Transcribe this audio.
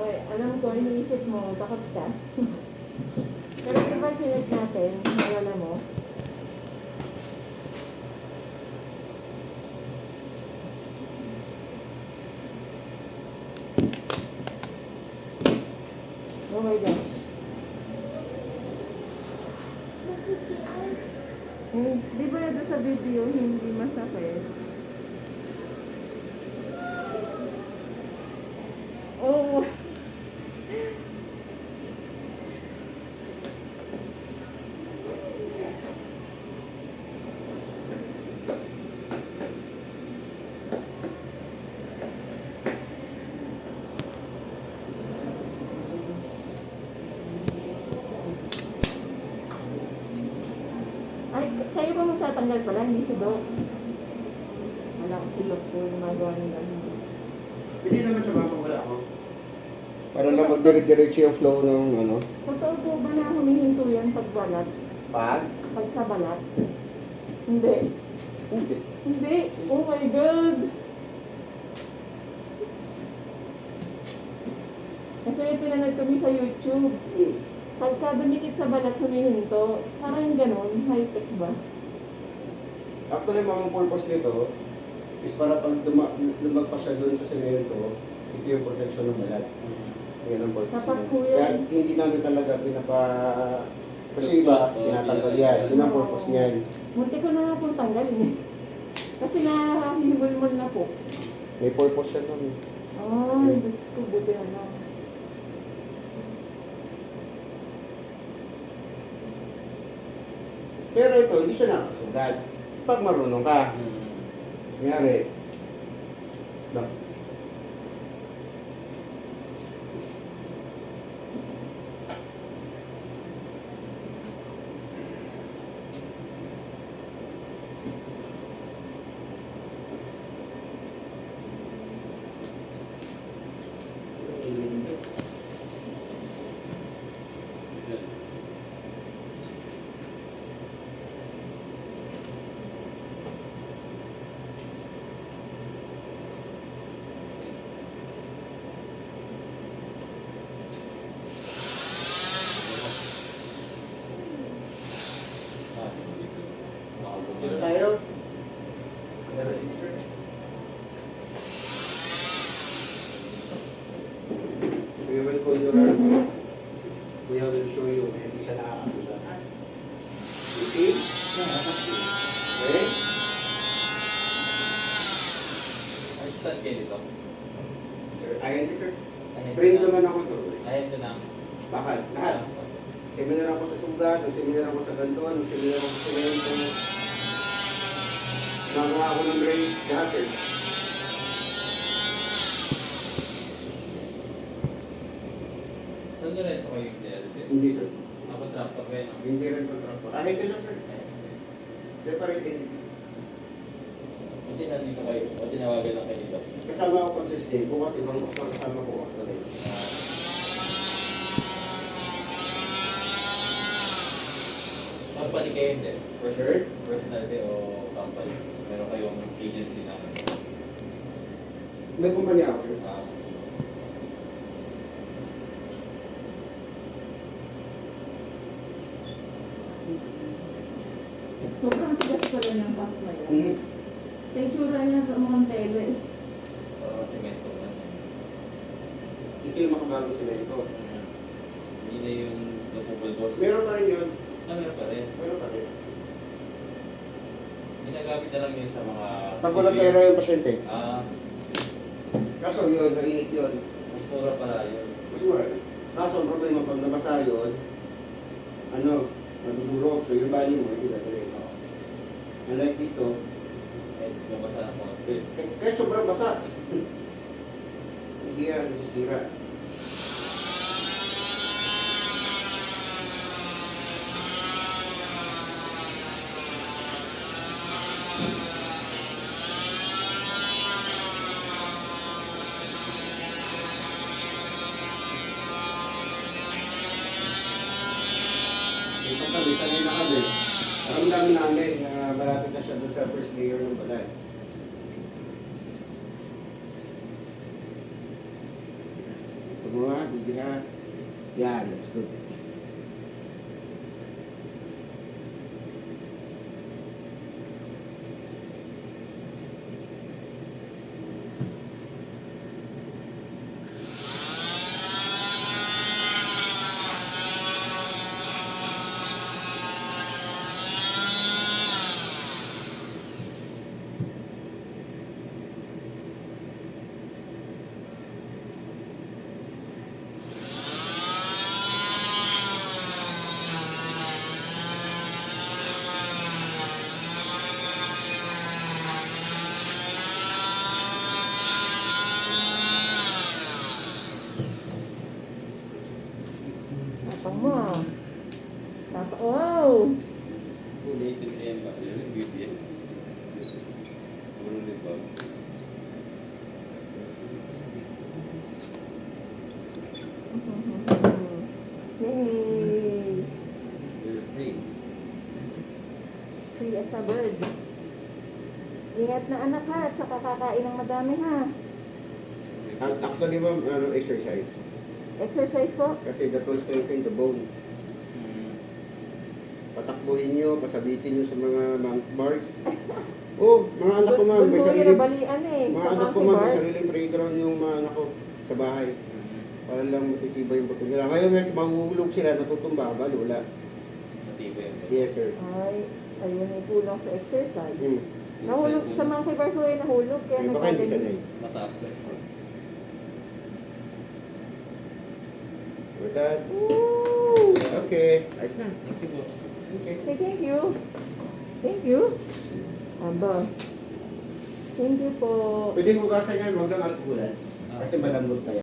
Ay, alam ko, iniisip mo, takot ka. Pero di ba chinek natin, nawala mo? Oh my God. Di ba doon sa video, hindi masakit? Oh, ay, kayo ba masatanggal pala? Hindi si Doc. Wala ko si Doc po yung magawa nila. Hindi naman siya mapawala ako. Para lang magdire-diretso yung flow ng ano. Totoo po ba na humihinto yan pag balat? Pag? Pag sa balat? Hindi. Hindi. Hindi. Oh my God. Kasi may pinanood kami sa YouTube. Pagka dumikit sa balat, humihinto. Parang ganun. High-tech ba? Actually, mga purpose nito is para pag lumagpas siya doon sa semento, ito yung protection ng balat. Yan ang purpose Sapat niya. po yan. Kaya hindi namin talaga kasi iba, tinatanggal yan. Yun ang purpose niyan. Munti ko na nga pong tanggalin eh. Kasi nahihimul-mul na po. May purpose siya doon. Ay, Diyos ko, buti na lang. Pero ito, hindi siya nakakasugat. Pag marunong ka, kunyari, dito tayo. Pero dito, sir. So you will call your Kuya will show you hindi siya nakakasugat. You see? Okay? Ay, start kayo dito. Sir, ayan din, sir. Ayan Train na. naman ako to. Ayan ko na. Bakit? Lahat. Seminar ako sa sugat, seminar ako sa ganto, seminar ako sa semento. Nagawa ako ng brace, lahat eh. Saan nyo rin sa kayo yung DLB? Hindi, sir. Ako tractor kayo, no? Hindi rin contractor. Ahit ka lang, sir. Separate entity. Buti nandito kayo. O tinawagan lang kayo dito. Kasama ako consistent. Bukas ibang kasama ko ako. Company kayo hindi? For sure? Personality o company? Meron kayong agency na May kumpanya ako, sir. Sobrang tigas pala ng past na yan. Mm-hmm. Sa itsura niya sa mukhang tele. semento na. Ito yung makabagong semento. Hindi na yung napupulbos. Meron pa rin yun. Meron pa rin. Meron pa rin. Ginagamit na lang yun sa mga... Pag walang pera yung pasyente. Kaso yun, mainit yun. Mas mura pala yun. Mas mura. Kaso ang problema pag nabasa yun, madudurog. So yung bali mo, hindi gagawin. Unlike dito, Nabasa na ko. kahit sobrang basa, hindi yan nasisira. Ito kami, sanay na kami. Naramdaman namin na malapit na siya doon sa first layer ng balay. Ito mo ha, bibi ha. Yan, that's good. Tapang mo. Wow! Kulay ito na yan ba? Yan ang bibig. Puro libag. Yay! You're free. Free as a bird. Ingat na anak ha, tsaka kakain ng madami ha. Actually ma'am, ano, exercise. Exercise po. Kasi that will strengthen the bone. Patakbuhin nyo, pasabitin nyo sa mga monkey bars. Oh, mga anak ko ma'am, may Doon ko sariling, nabalian eh. mga sa anak ko monkey ma'am, may bars. sariling playground yung mga anak ko sa bahay. Para lang matitibay yung buto nila. Ngayon, mahuhulog sila, natutumba, balula. Matibay ang Yes, sir. Ay, ayun yung tulong sa exercise. Hmm. Nahulog sa monkey bars ko nahulog. Kaya Eh, baka hindi sanay. Mataas eh. We're done. Woo! Okay, ayos na. Thank you po. Okay. Say thank you. Thank you. Aba. Thank you po. Pwede hugasan yan, huwag lang alcoholan. Kasi malambot tayo.